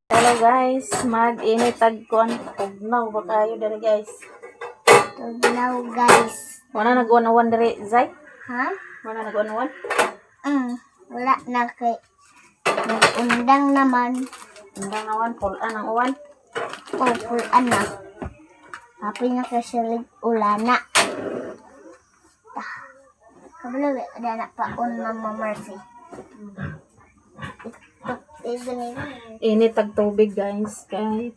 Hello guys, mag-init tagkuan tugnaw ba kayo dere guys? Tugnaw guys. Wala nag-101 dere, Zay? Ha? Wala nag-101? Wala na kay nag-undang naman. Undang nawan, pulan ang uwan. O pulaan na. Happy na kasilig ulana. Kabalo ada na paon Mama Mercy. Init tag tubig guys, kahit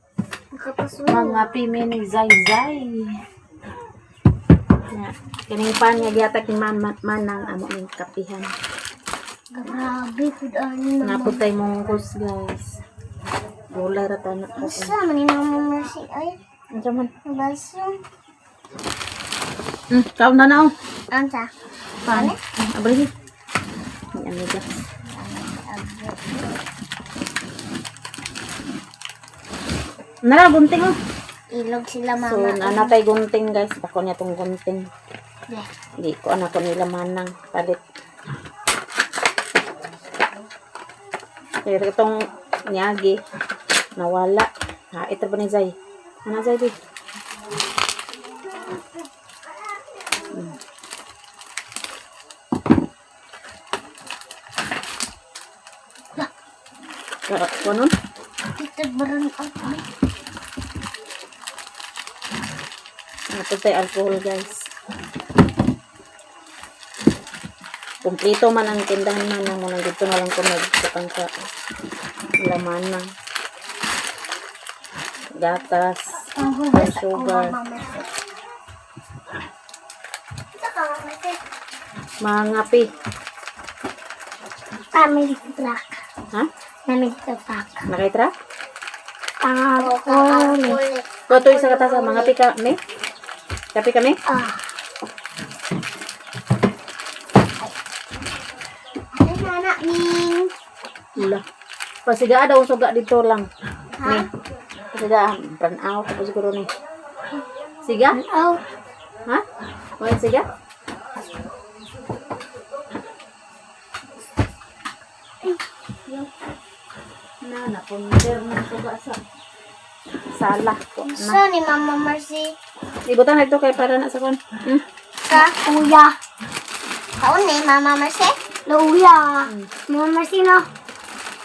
Nakapasulo. mga pimi ni Zay. Kaning pan nga gihatag ni manang amo ning kapihan. Grabe pud ani Mama. Naputay mong kus guys. Gulay ra ta na ko. Asa man ni Mama Mercy ay? Unsa man? Baso. Kaon na na oh. Anta. Pan. Abri. Ni amiga. Nara gunting oh. Ilog sila So, Mama. nanatay gunting guys. Ako niya tong gunting. Yeah. Hindi ko anak ko nila manang palit. Pero itong nyagi nawala. Ha, ito ba ni Zay? Ano Zay di? Kuno? Ito baron out. Ito tayo alcohol guys. Kumplito man ang tindahan man ang muna dito na lang kung nagpapang sa laman ng gatas, Ang hugas ako sugar, Mama Mercy. Ito ka Mama Mercy. mga ngapi. Family truck. Ha? Family truck. Nakaitra? Ulit. Ito isa kata sa mga pika kami? Kapi kami? Ano na na, Ning? Wala. Pasiga daw suga dito lang. Ha? Ni. Pasiga burn out tapos siguro ni. Siga? Oh. Ha? Wala siga? Na punder na suga sa sala ko na. Isa ni Mama Mercy. Ibutan na ito kay para na sa kon. Sa kuya. Kaon ni Mama Mercy? Lauya. Mama Mercy no?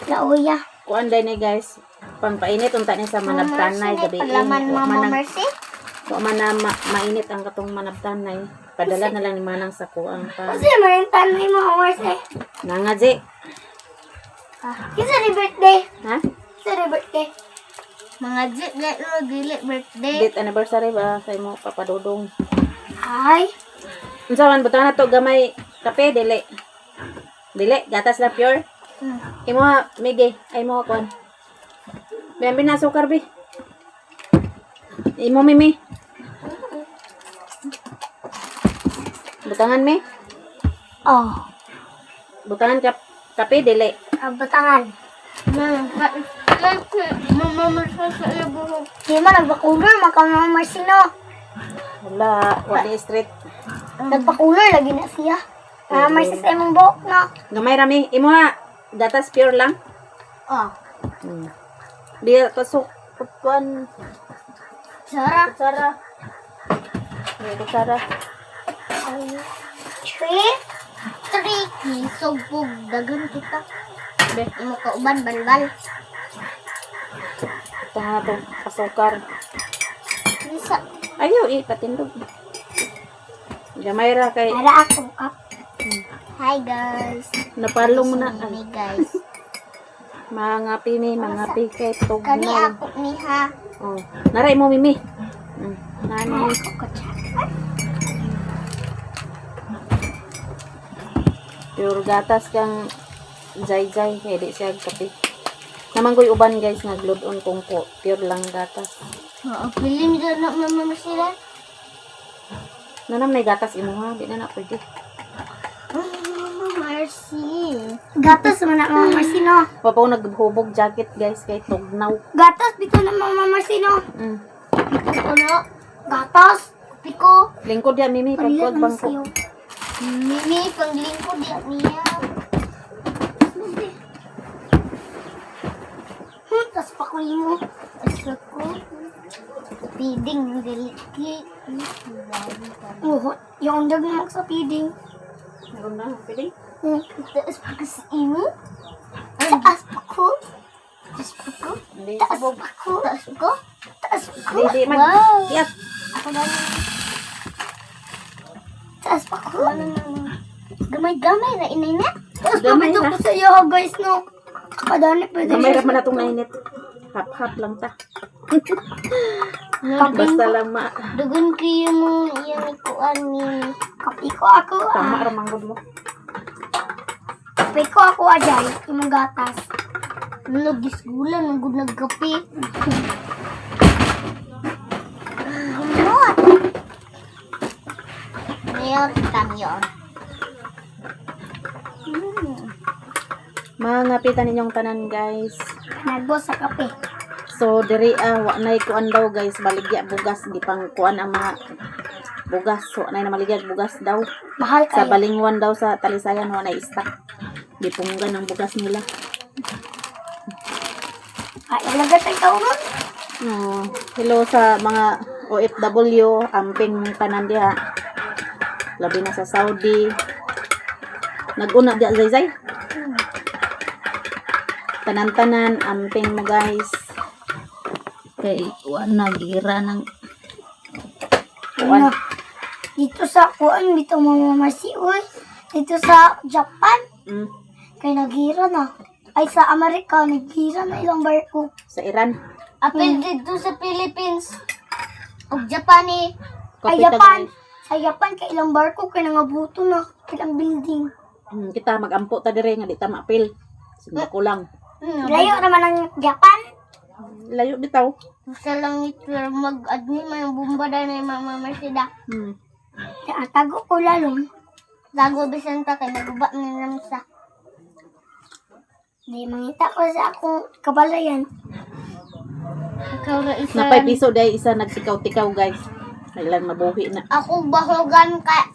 Lauya. Kuan day ni guys. Pangpainit unta ni sa manabtanay gabi. Palaman Mama Mercy? Wa man na mainit ang katong manabtanay. Padala na lang ni manang sa kuang pa. Kasi marintan ni Mama Mercy. Nangaji. Kisa ni birthday. Ha? Kisa ni birthday. Mga jit lo dili birthday. Date anniversary ba sa imo papadudong. Ay. Unsa man butan na to gamay kape dili. Dili gatas na pure. Imo migi ay mo kon. May na sukar bi. Imo mimi. Butangan mi. Oh. Butangan kape dili. Batangan. Mama Mercy sa ibuhok. Di man nagpakulor maka Mama Mercy no. Wala, wala street. Nagpakulor lagi na siya. Mama Mercy sa imong buhok no. Gamay rami. Imo ha gatas pure lang. Oh. Di pasok kuan Sarap. Sara. Di Sara. Tricky. Sugbog. Dagan kita. Be, Imo ka uban balbal. ito nga to pasukar. Bisa. Ayaw patindog. Gamay ra kay Para ako kap. Hi guys. napalong mo na. Hi guys. Mga pini, mga pikay, Kani tugnaw. ako ni ha. Oh. Naray mo, Mimi. Nani. Ako ko Pure gatas kang Zay. Kaya di siya kape. Namanggoy uban guys, nag-load on kung po. Pure lang gatas. Piling dyan na Mama Mercy lang. Nanam may gatas imo ha. Di na pwede. Mama Mercy. Gatas man na Mama Mercy no. Papaw naghubog jacket guys kay tugnaw. Gatas dito na Mama Mercy no. Ano? Gatas. Piko. Lingkod ya Mimi, pagkod bangko. Mimi, panglingkod yan niya. Tas pa ko mo. Taas pa ko. Feeding ng galiki. Oo, yung dag naman sa feeding. Meron na, pwede? Taas pa ko sa imo. Taas pa ko. Taas pa ko. Hindi, Taas sabog. pa ko. Taas pa ko. Taas pa ko. Hindi, man. Wow. Kiyat. Ako na. Taas pa ko. Gamay-gamay na inay na. Taas pa Gamay ko na. sa iyo guys no. Kadani pa Gamay raman na itong nainit. Hap-hap lang ta. Kaping Basta lang ma... dugon ko yung ikuan ni kapi ko ako Tama ramang mo. kapi ko ako ajay yung gatas nagis gula nagud nagkapi Hamot Mayor kamyon Mga pitan ninyong tanan guys. nagbo sa kape So diri wa nay kuan daw guys, baligya bugas di pang kuan ang mga bugas. So nay na maligya bugas daw. mahal Sa kayo balingwan daw sa Talisayan wa nay stock. Di punggan ang bugas nila. ay ilagat ay kaunon Hello sa mga OFW, amping tanan diha. Labi na sa Saudi. Nag-una diya zay. Tanan-tanan, amping mo guys. Kay kuan nagira ng ano dito sa kuan dito mamamasi uy dito sa Japan mm, kay nagira na ay sa Amerika nagira na ilang barko sa Iran. apil dito sa Philippines ug Japan ay Kapita, Japan guys. sa Japan kay ilang barko kay nangabuto na ilang building Kita mag-ampo ta dire nga di ta maapil. Sige kulang. layo naman ang Japan Layo bitaw. sa langit pero mag-admi man ang bomba dahil na yung mama Merceda tago ko lalong tago bisan ta kay naguba ni Ramsa di mangita ko sa akong kabalayan ikaw na isa Napay piso dahil isa nagsikaw-tikaw guys. Nailan mabuhi na. ako bahogan ka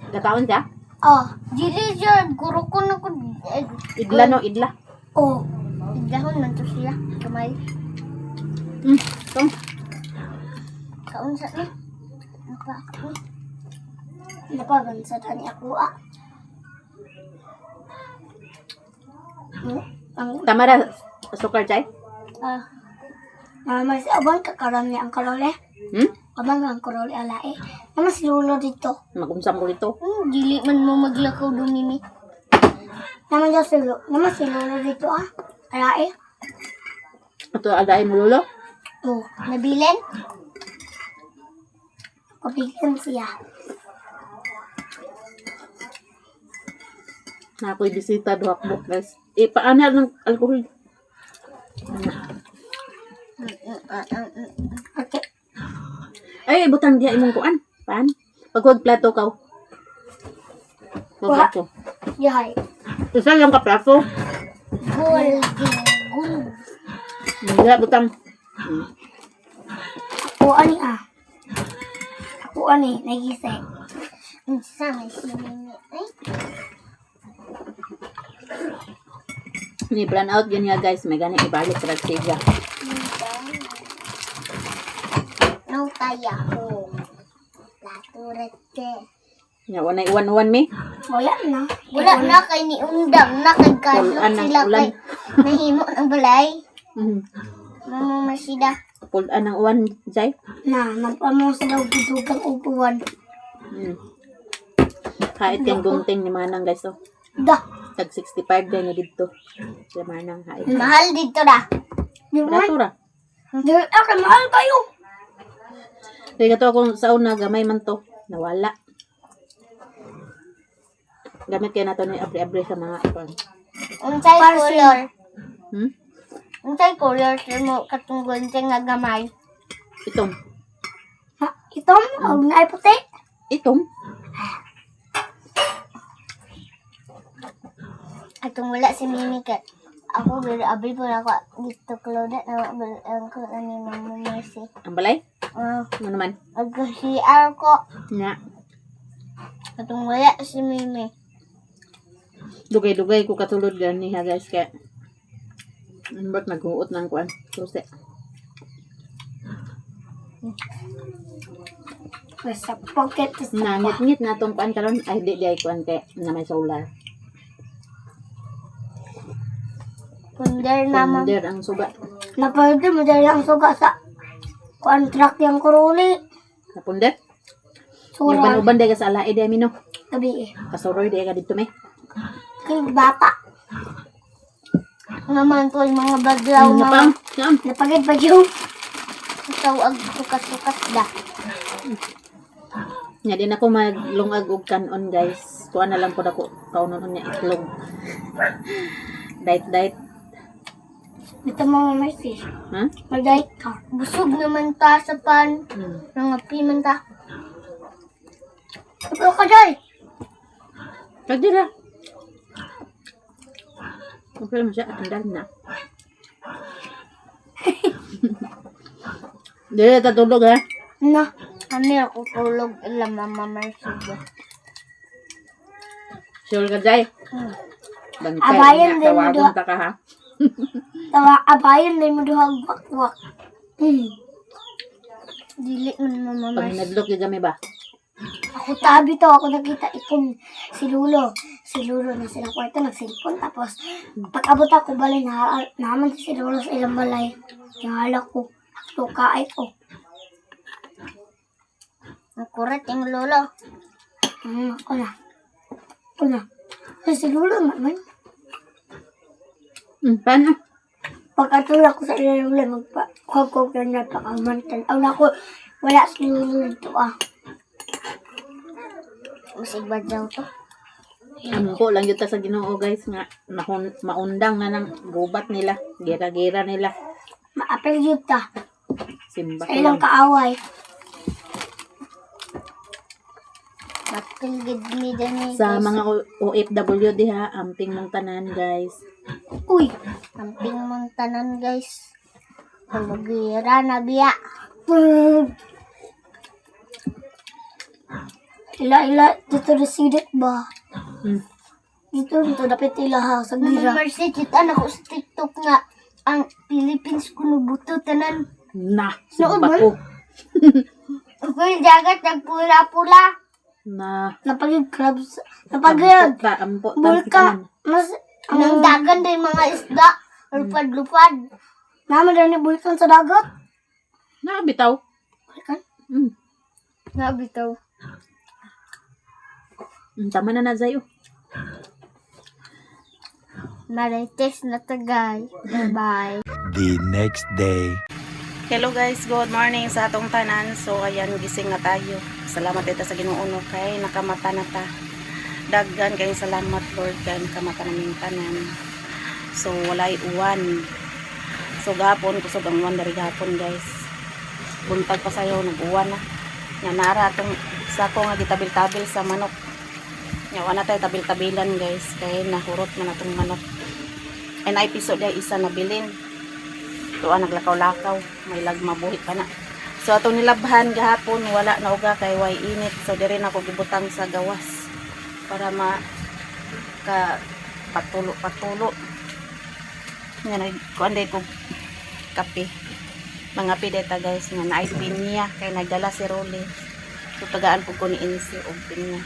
Gataon ka? oh dili siya guro ko na ko Idla no, idla. oh idahon man to sila kamay Tom. kaunsa ni apa napabansa tani ako ang Tamara sukar chay? mas abang kakarami ang karole abang ang karole alae mas lulo dito Magumsam ko dito. dili man mo maglakaw dumimi naman daw silo naman si lulo dito alae Ito adain mo lolo. oh nabilin pabigan siya Na ako'y bisita duhakbok guys. Paano ng alcohol? okay Ay, butang diya imong kuan. Paan? Pag huwag plato ka. Huwag Wa- plato. yahay Isa lang ka plato. gold Hindi, butang. ako ani ako ani nagising sa may sinini ay Ni plan out yun nga guys. May gani ibalik sa siya. no kaya ko laturete Nya wanay uwan-uwan mi. wala na kay ni undang na kay kadlok Ulan ng sila ulan. kay nahimo ng balay Mhm. mama masida Pulaan ng uwan, Jay. na nagpamo sa daw dudugang upuan Hait yung gunting ni Manang guys. Oh. da Tag 65 din nga dito. Si Manang hait. mahal dito da di ba Barato ra. di okay mahal kayo Kaya to akong sauna gamay man to. Nawala. Gamit kaya nato ni abri-abri sa mga kuan. unsay color Hmm? unsay color sa mo katunggon nga gamay Itong. ha itom og naay puti Itong. atong wala si Mimi ka ako pero abri po na ako dito Claudia na ang ko ani Mama Mercy Ang balay? ah Ano naman? ag CR ko Nga. atong wala si Mimi Dugay-dugay ko katulad gani ha guys. Kaya Ano ba't naghuot ng kuan? Susi. Sa pocket. Nangit-ngit na itong kuan karon. Ay, di ay kuan kay na may solar. Punder naman. Punder ang suga. Napalito mo dahil ang suga sa contract yung kuruli. Na punder? Sura. Uban-uban day ka sa alae day mino. Gabi eh. Kasuroy day ka dito may. Kay bata. Naman to yung mga baglaw Napang. mga Saan? napagid-bagyo. Tawag sukat-sukat da. Nya din ako maglungag og kanon guys. Kuha na lang po ako kaunon niya itlog. Diet. Ito mga mercy. Ha? Mag-diet ka. Busog naman ta sa pan. Nangapi man ta. Ito ka, Joy. Pwede na. Okay naman siya. Andal na. Dili na tatulog ha. Na. Kami ako tulog ilang mama mercy ba. Sure ka Jai. Bantay. Abayan din mo Tawagon ta ka ha. Abayan din mo duhag wakwak. Dili man mama Pag mercy. nadlok yung kami ba? Ako tabi to, ako nakita ikon si Lulo. Si Lulo na sila kwarto, nagsilpon. Tapos, pag-abot ako balay, naman si Lulo sa ilang balay. Nahala ko, ako kaay ko. Nakurat yung Lulo. Ako na. Ay, si Lulo naman. Paano? Pagkatulak ko sa ilang Lulo, magpa-kog na pakamantan. Aw na ko, wala si Lulo dito Masig ba daw to? Amko lang yun ta sa Ginoo guys nga maundang na ng gubat nila, gira-gira nila. Maapel yun ta. Simba Sa ko ilang lang. kaaway. Maapel gid mi din Sa mga OFW diha, amping mong tanan guys. Uy! Amping mong tanan guys. Kalagira na biya. Ila, dito residit ba? Dito dapat ila ha, sa gira. Mercy, kita na ko sa TikTok nga ang Philippines kuno buto tanan. Na, Noon simba ba? ko. Uy, dagat nagpula-pula. Na, Napagig crabs. Napagig. ampo, Bulka. Mas, ang dagan din mga isda. Lupad-lupad. Naman din ni bulkan sa dagat. Nakabitaw. Bulkan? Nabitaw. Tama na Zayo. Marites na tagay. Bye-bye. The next day. Hello guys, good morning sa atong tanan. So ayan, gising na tayo. Salamat dito sa Ginoo kay nakamata na ta. Daggan kay salamat Lord kay nakamata naming tanan. So walay uwan. So gapon kusog ang uwan dari gapon guys. Buntag pa sayo nag-uwan na. Nga nara atong sako nga gitabil-tabil sa manok. Nga wala tayo tabil-tabilan guys kay nahurot man atong manok. And na episode ay isa na bilin. Tuwa naglakaw-lakaw, may lagma buhit pa na. So atong nilabhan gahapon wala na uga kay way init. So diri na ko gibutang sa gawas para ka patulo. Nga nagkuan day ko kape. Mga pideta guys nga naay pinya kay nagdala si Rolly. So tagaan po ko ni Insi og pinya.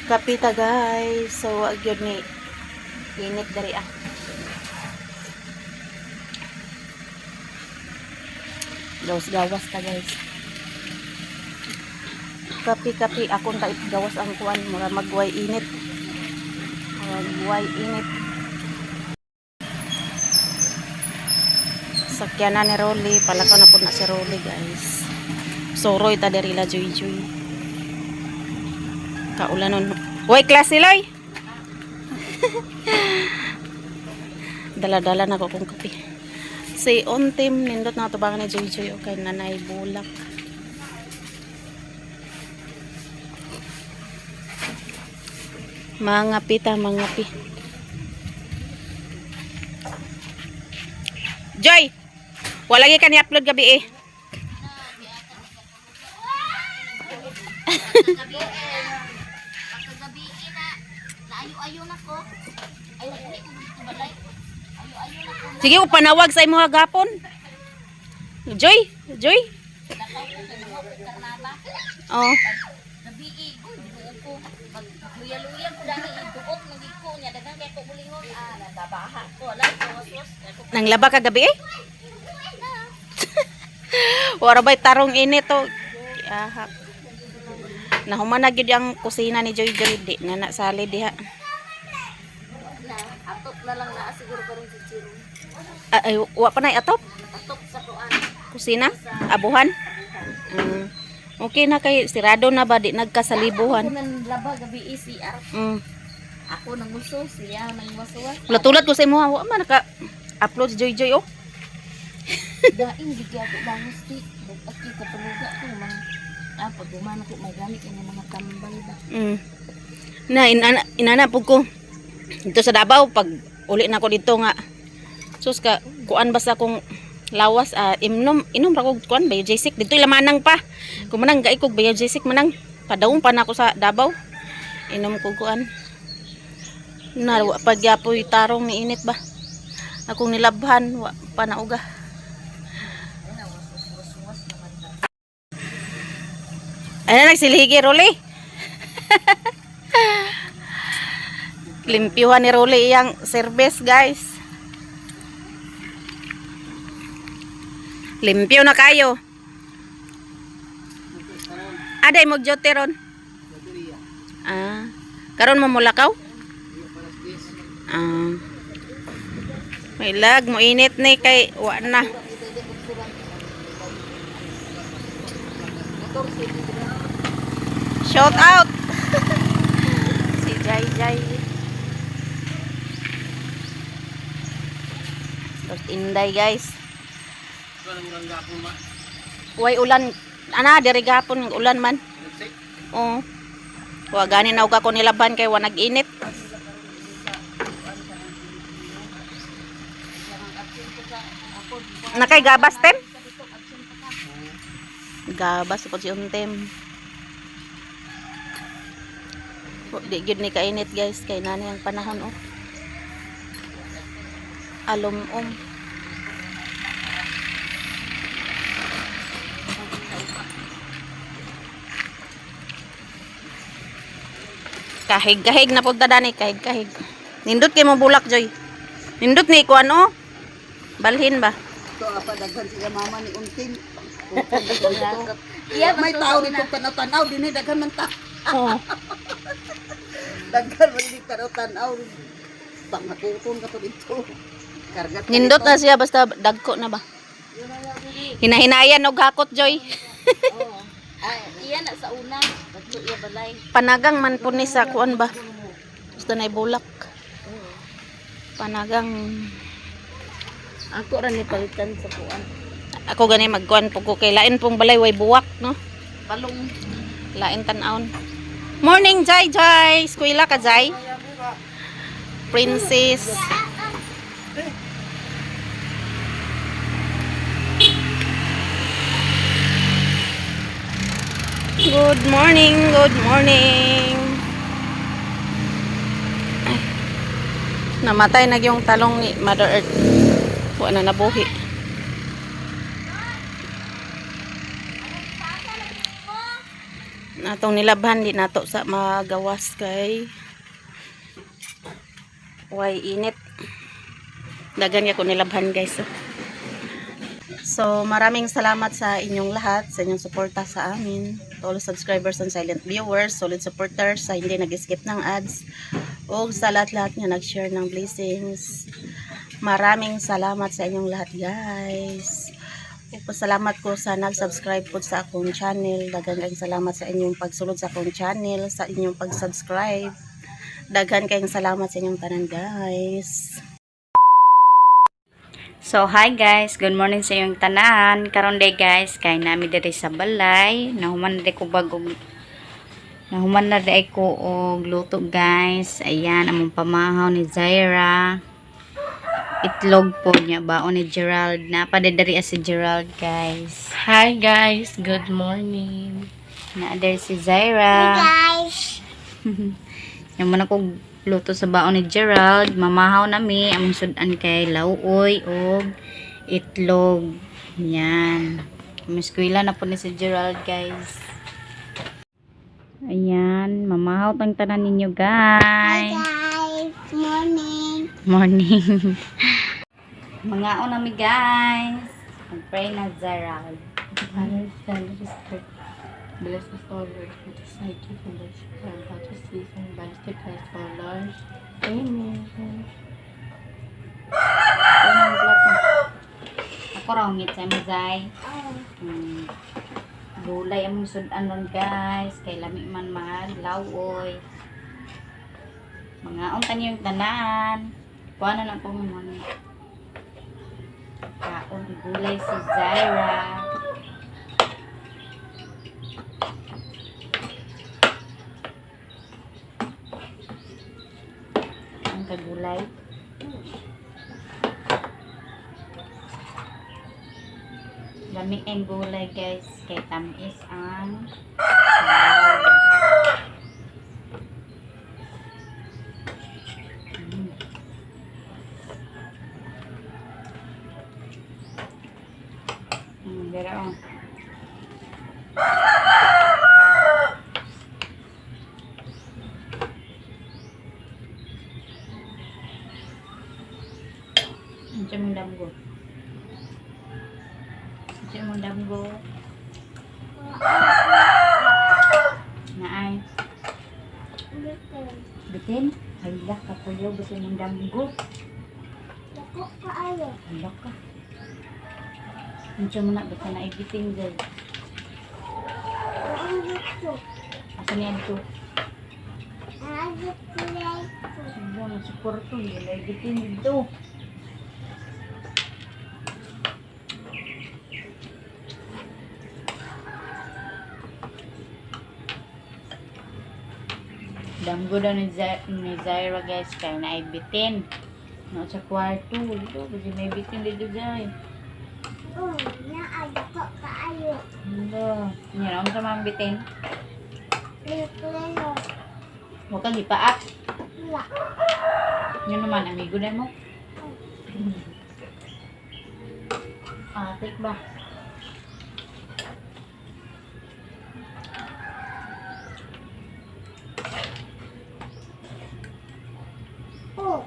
Kapita guys. So agyod ni init dari gawas ta guys. Kapi akong ta gawas ang kuan mura magway init. Magway init. Sakyanan ni Rolly, palakaw na po na si Rolly guys. Soroy ta diri la Joy. Kaulanon. Uy, klase loy. Dala-dala na ko kung kape. Si Ontim, nindot na tubangan ni Joy o kay Nanay Bulak. Mga pi. Joy! Wala lagi ka ni-upload gabi eh. Kagabi na, naayo-ayo na ko. Ayaw, hindi ko gusto balay. Sige, panawag sa imo hagapon. Joy, Joy. Oh. Nang laba ka gabi eh? Wala ba'y tarong init to? Ahak. Nahuman na gyud ang kusina ni Joy Joy. Di na nasali diha. Atop na lang na siguro karon si Chiro. Ay, wa pa na atop? Atop sa kuan. Kusina? Abuhan? Okay na kay sirado na ba? Di nagkasalibuhan. Ako nang laba gabi ECR. Ako nang uso siya nang wasuwas. Tulad ko sa imo, wa man naka-upload si Joy Joy oh. Daing gid ako bangos ti. Aki katuluga ko man. Pag gumana ko may gamit ang mga tambal ba. Na inana pug ko. Dito sa Davao pag uli na ko dito nga. Sus ka kuan basta kung lawas inom ra kog kuan biogesic dito ilamanang pa. Kung manang gai kog biogesic manang padawong pa na ako sa Davao. Inom ko kuan. Na pagyapoy tarong ni init ba. Akong nilabhan wa pa nauga. Ano nagsiligi Rolly? Limpyuhan ni Rolly iyang service guys. Limpyo na kayo. Aday mo joteron. Karon mo mulakaw? May lag mo init ni kay wa na. Shout out. Si Jai Jai. Terus inday guys. Way ulan. Ana diri gapon ng ulan man. Oh. Wa gani na uga ko nilaban kay wa nag-init. Nakay gabas tem? Gabas po si Untem. Di gyud ni kainit guys kay nani ang panahon oh. Alum-om. Kahig-kahig na pud dani kahig-kahig. Nindot kay mo bulak Joy. Nindot ni kuan oh. Balhin ba? Ito apa daghan siya mama ni Unting. Iya May tao dito tanaw dinhi daghan man ta. Oh. Daghan man dito tanaw. Pangakuton ka to dito. Kargat. Nindot na siya basta dagko na ba? Hinahinayan og hakot Joy. Iya na sa una. Dagko iya balay. Panagang man po ni sa kuan ba? Basta na bulak. Panagang. Ako ra ni palitan sa kuan. Ako gani magkuan po ko kay lain pong balay way buwak no. Palong. Lain tan-aon. Morning Jai Jai. Eskwela ka Jai? Princess. Good morning, good morning. Ay, namatay na yung talong ni Mother Earth. Wa na nabuhi. Natong nilabhan di nato sa magawas kay way init. Dagan ya ko nilabhan guys. So, maraming salamat sa inyong lahat, sa inyong suporta sa amin. To all subscribers and silent viewers, solid supporters, sa hindi nag-skip ng ads, o sa lahat-lahat nga nag-share ng blessings. Maraming salamat sa inyong lahat guys. Pasalamat ko sa nag-subscribe po sa akong channel. Dagan kayong salamat sa inyong pagsulod sa akong channel, sa inyong pag-subscribe. Dagan kayong salamat sa inyong tanan guys. So, hi guys. Good morning sa iyong tanan. Karon day guys, kay nami diri sa balay. Nahuman na ko bagong nahuman na day ko og luto guys. Ayan, among pamahaw ni Zaira. Itlog po niya baon ni Gerald. Napadadari si Gerald guys. Hi guys, good morning. Na there si Zaira. Guys. Yung man ako luto sa baon ni Gerald. Mamahaw nami among sudan kay lauoy og itlog. Yan. Miskwila na po ni si Gerald, guys. Ayan, mamahaw tang tanan ninyo, guys. Guys, morning. Morning. Mga nami, guys. Mag-pray na Gerald. Bless us, O Lord, with the sight of the Lord, and God to see and bless the Christ for Lord. Amen. Unang plato. Ako raw ngit sa mazay. Gulay ang sudan nun, guys. Kay lami man maglawoy. Mga untan yung tanan. Kuha na lang po mga kaon gulay si Zaira. Ang kagulay. Lami ang gulay, guys. Kay tamis ang sabaw. Dira oh. Andiyan mong damgo. Andiyan mong damgo. Naay. Bitin? Hala ka puyo. Bitin mong damgo. Dako kaayo. Hala ka. Andiyan mo na. Bitin na ibitin dyan. Ang dito. Asa niya ito? Ang dito. Ano na si Porto. Hindi na ibitin dito. Damgo daw ni Zaira, guys, kaya na ay bitin. No, sa kwarto. Dito, kasi may bitin dito, guys. Oh, naa dako kaayo. Ano? Yan, ako sa mga bitin. Dito. Huwag kang ipaak. Wala. Yun naman, amigo na mo. Atik ba? Oh.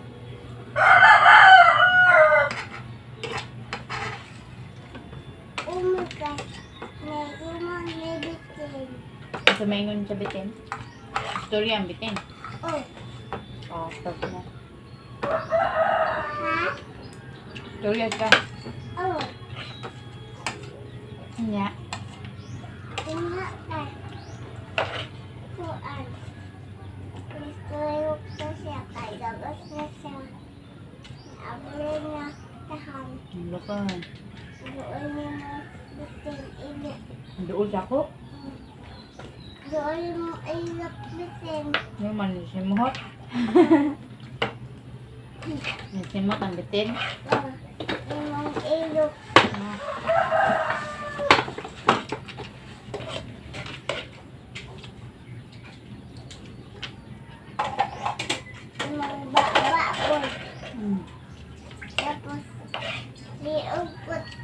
Oh my God. May umang bitin. Ito may ingon sa bitin. Story ang bitin. Oh. Oh, start mo. Ha? Story ka. Oh. Nya. Tingnan ka. Kuan. Gusto yung ko siya kay labas na siya. Abulin na tahan. Ano ka? Doon mo bitin ini. Doon sa ako. Doon mo ilap bitin. Ano man, simot. Simot ang bitin. Oh. Imong ilok. Imong baba. Tapos liog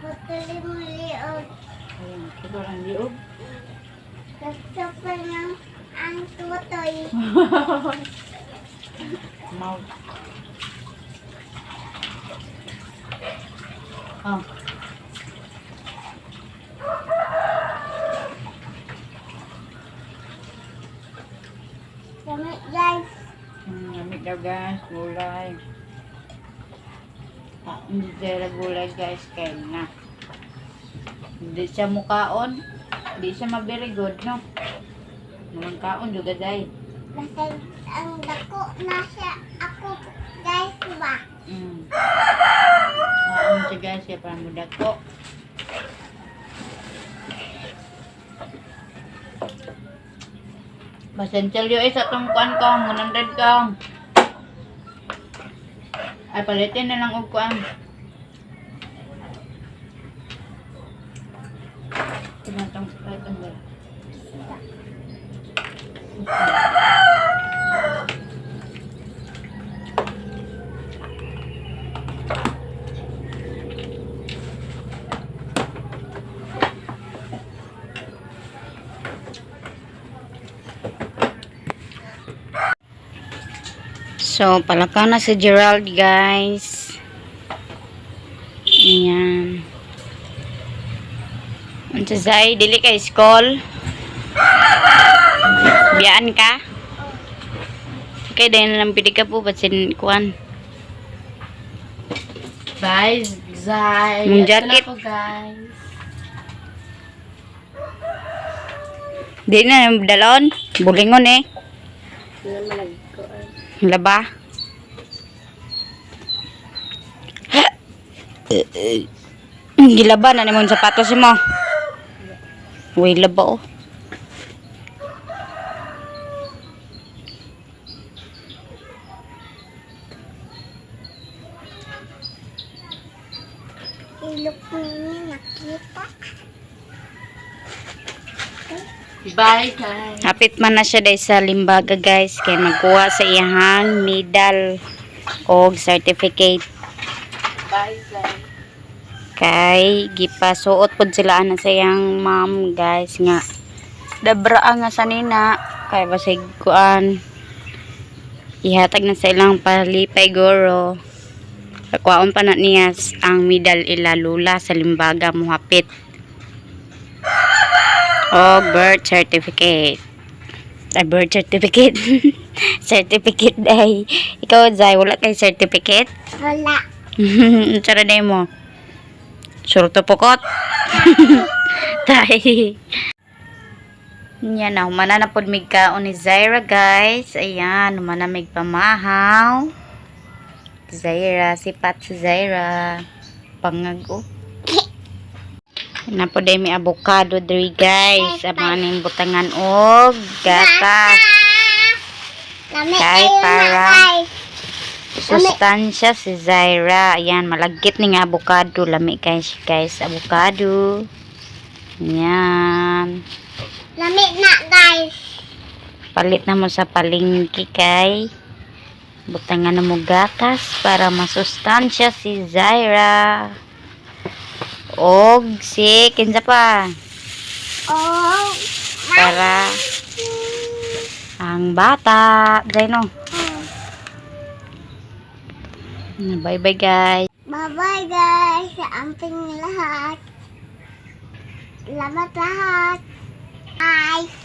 putuli mo liog. Ayan, ito ang liog. Gusto pa ng ang tutoy. Mouth. Oh. Kami guys. Lamig daw, guys. Gulay. Hindi sila gulay, guys. Kaya na. Hindi siya mukaon. Hindi siya ma-very good, no? Naman kaon juga, day. Basta ang dako na siya ako guys ba? Kaon siya, guys. Kaya parang mudak ko. Pasensya liyo sa itong kuan kong. 100 kong. Ay, palitin na lang og kuan. Tinatong itong ba? So, palakaw na si Gerald, guys. Ayan. Ang sasay, dili ka school. Biyaan ka? Okay, dahil na lang pili ka po. Ba't sinikuan? Bye, Zay. Mong jacket. Ito na po, guys. Di na yung dalon. Bulingon eh. Laba. Gilaba na naman sapatos mo. Uy, laba oh. Ilok ko niya nakita. Bye, guys. Hapit man na siya dahil sa limbaga, guys. Kaya magkuha sa iyang medal o certificate. Bye, Zay. Kay gipasuot pod sila ana sa iyang mom, guys, nga dabra nga sanina kay basig kuan ihatag na sa ilang palipay guro. Kuwaon pa na niya ang medal ila lula sa limbaga muhapit o birth certificate. Ay, birth certificate. Certificate day. Ikaw, Zay, wala kay certificate? Wala. Tsara day mo. Surto pokot. Tay. Yan na, humana na po migkaon ni Zaira, guys. Ayan, humana migpamahaw. Zaira, sipat si Zaira. Pangago. Na po day may avocado diri, guys. Abangan yung butangan og gatas. Kay para sustansya si Zaira. Ayan, malagkit ni nga avocado. Lami guys, avocado. Ayan. Lami na, guys. Palit na mo sa palingki kay butangan na mo gatas para masustansya si Zaira. Og si kinsa pa Oh. para ang bata. Zaino. Bye bye guys. Bye-bye, guys. Sa amping lahat. Salamat lahat. Bye.